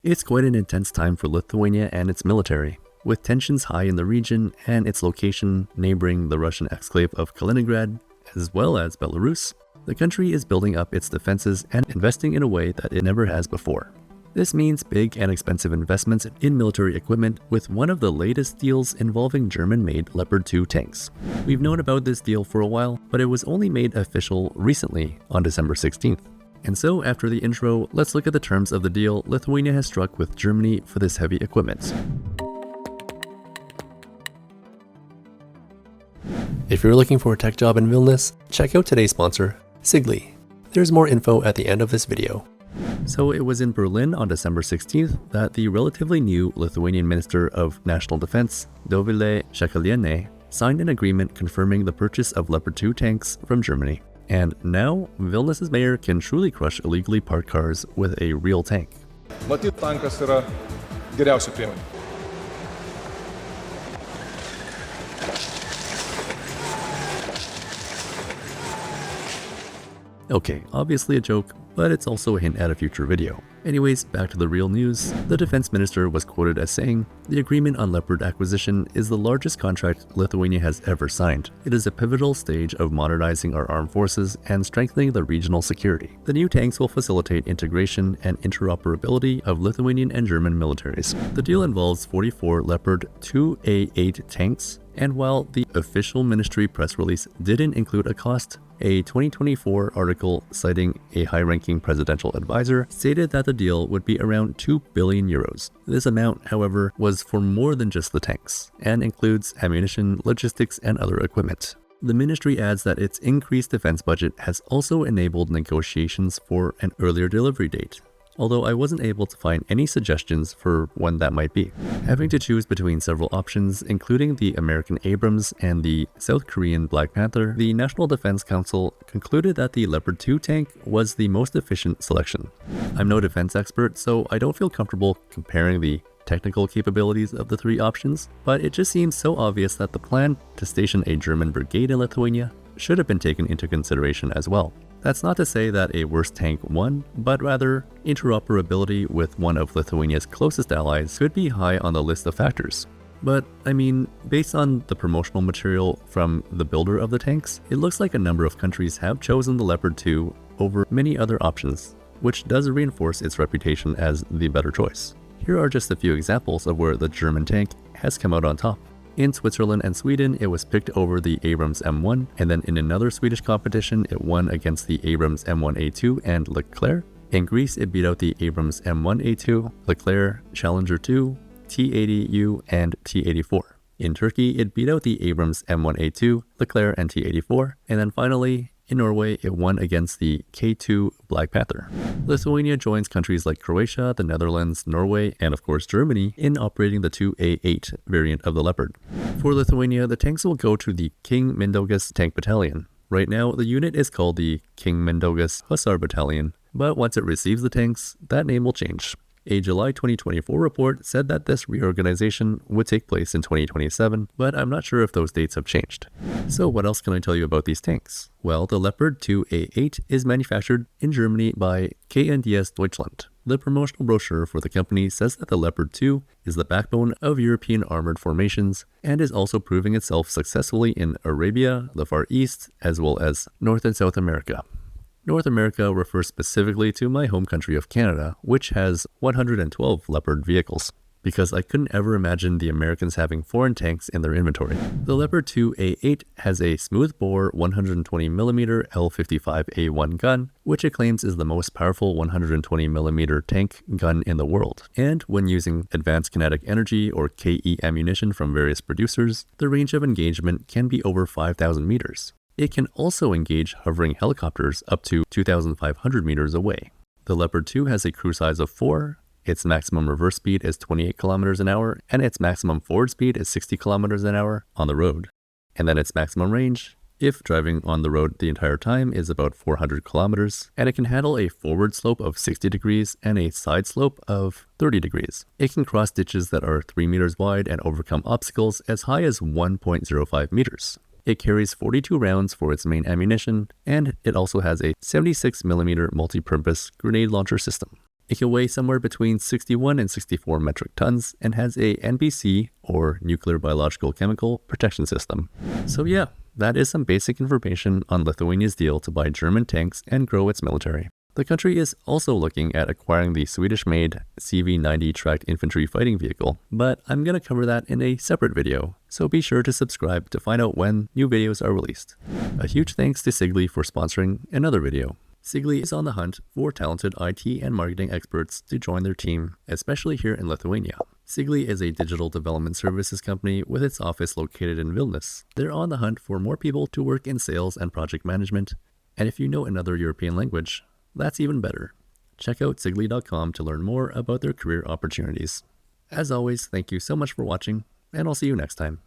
It's quite an intense time for Lithuania and its military. With tensions high in the region and its location neighboring the Russian exclave of Kaliningrad, as well as Belarus, the country is building up its defenses and investing in a way that it never has before. This means big and expensive investments in military equipment, with one of the latest deals involving German-made Leopard 2 tanks. We've known about this deal for a while, but it was only made official recently on December 16th. And so, after the intro, let's look at the terms of the deal Lithuania has struck with Germany for this heavy equipment. If you're looking for a tech job in Vilnius, check out today's sponsor, Sigli. There's more info at the end of this video. So it was in Berlin on December 16th that the relatively new Lithuanian Minister of National Defense, Dovilė Šakalienė, signed an agreement confirming the purchase of Leopard 2 tanks from Germany. And now, Vilnius' mayor can truly crush illegally parked cars with a real tank. Matyt, tankas yra geriausia priemonė. Okay, obviously a joke, but it's also a hint at a future video. Anyways, back to the real news. The defense minister was quoted as saying, "The agreement on Leopard acquisition is the largest contract Lithuania has ever signed. It is a pivotal stage of modernizing our armed forces and strengthening the regional security. The new tanks will facilitate integration and interoperability of Lithuanian and German militaries." The deal involves 44 Leopard 2A8 tanks, and while the official ministry press release didn't include a cost, a 2024 article citing a high-ranking presidential advisor stated that the deal would be around 2 billion euros. This amount, however, was for more than just the tanks, and includes ammunition, logistics, and other equipment. The ministry adds that its increased defense budget has also enabled negotiations for an earlier delivery date, although I wasn't able to find any suggestions for when that might be. Having to choose between several options, including the American Abrams and the South Korean Black Panther, the National Defense Council concluded that the Leopard 2 tank was the most efficient selection. I'm no defense expert, so I don't feel comfortable comparing the technical capabilities of the three options, but it just seems so obvious that the plan to station a German brigade in Lithuania should have been taken into consideration as well. That's not to say that a worse tank won, but rather interoperability with one of Lithuania's closest allies could be high on the list of factors. But, I mean, based on the promotional material from the builder of the tanks, it looks like a number of countries have chosen the Leopard 2 over many other options, which does reinforce its reputation as the better choice. Here are just a few examples of where the German tank has come out on top. In Switzerland and Sweden, it was picked over the Abrams M1, and then in another Swedish competition, it won against the Abrams M1A2 and Leclerc. In Greece, it beat out the Abrams M1A2, Leclerc, Challenger 2, T80U, and T84. In Turkey, it beat out the Abrams M1A2, Leclerc, and T84. And then finally, in Norway, it won against the K2 Black Panther. Lithuania joins countries like Croatia, the Netherlands, Norway, and of course Germany in operating the 2A8 variant of the Leopard. For Lithuania, the tanks will go to the King Mindaugas Tank Battalion. Right now, the unit is called the King Mindaugas Hussar Battalion, but once it receives the tanks, that name will change. A July 2024 report said that this reorganization would take place in 2027, but I'm not sure if those dates have changed. So what else can I tell you about these tanks? Well, the Leopard 2A8 is manufactured in Germany by KNDS Deutschland. The promotional brochure for the company says that the Leopard 2 is the backbone of European armored formations and is also proving itself successfully in Arabia, the Far East, as well as North and South America. North America refers specifically to my home country of Canada, which has 112 Leopard vehicles, because I couldn't ever imagine the Americans having foreign tanks in their inventory. The Leopard 2A8 has a smooth-bore 120mm L55A1 gun, which it claims is the most powerful 120mm tank gun in the world. And when using advanced kinetic energy or KE ammunition from various producers, the range of engagement can be over 5,000 meters. It can also engage hovering helicopters up to 2,500 meters away. The Leopard 2 has a crew size of 4, its maximum reverse speed is 28 kilometers an hour, and its maximum forward speed is 60 kilometers an hour on the road. And then its maximum range, if driving on the road the entire time, is about 400 kilometers, and it can handle a forward slope of 60 degrees and a side slope of 30 degrees. It can cross ditches that are 3 meters wide and overcome obstacles as high as 1.05 meters. It carries 42 rounds for its main ammunition, and it also has a 76mm multi-purpose grenade launcher system. It can weigh somewhere between 61 and 64 metric tons and has a NBC, or Nuclear Biological Chemical, protection system. So yeah, that is some basic information on Lithuania's deal to buy German tanks and grow its military. The country is also looking at acquiring the Swedish-made CV-90 tracked infantry fighting vehicle, but I'm going to cover that in a separate video, so be sure to subscribe to find out when new videos are released. A huge thanks to Sigli for sponsoring another video. Sigli is on the hunt for talented IT and marketing experts to join their team, especially here in Lithuania. Sigli is a digital development services company with its office located in Vilnius. They're on the hunt for more people to work in sales and project management, and if you know another European language, that's even better. Check out sigli.com to learn more about their career opportunities. As always, thank you so much for watching, and I'll see you next time.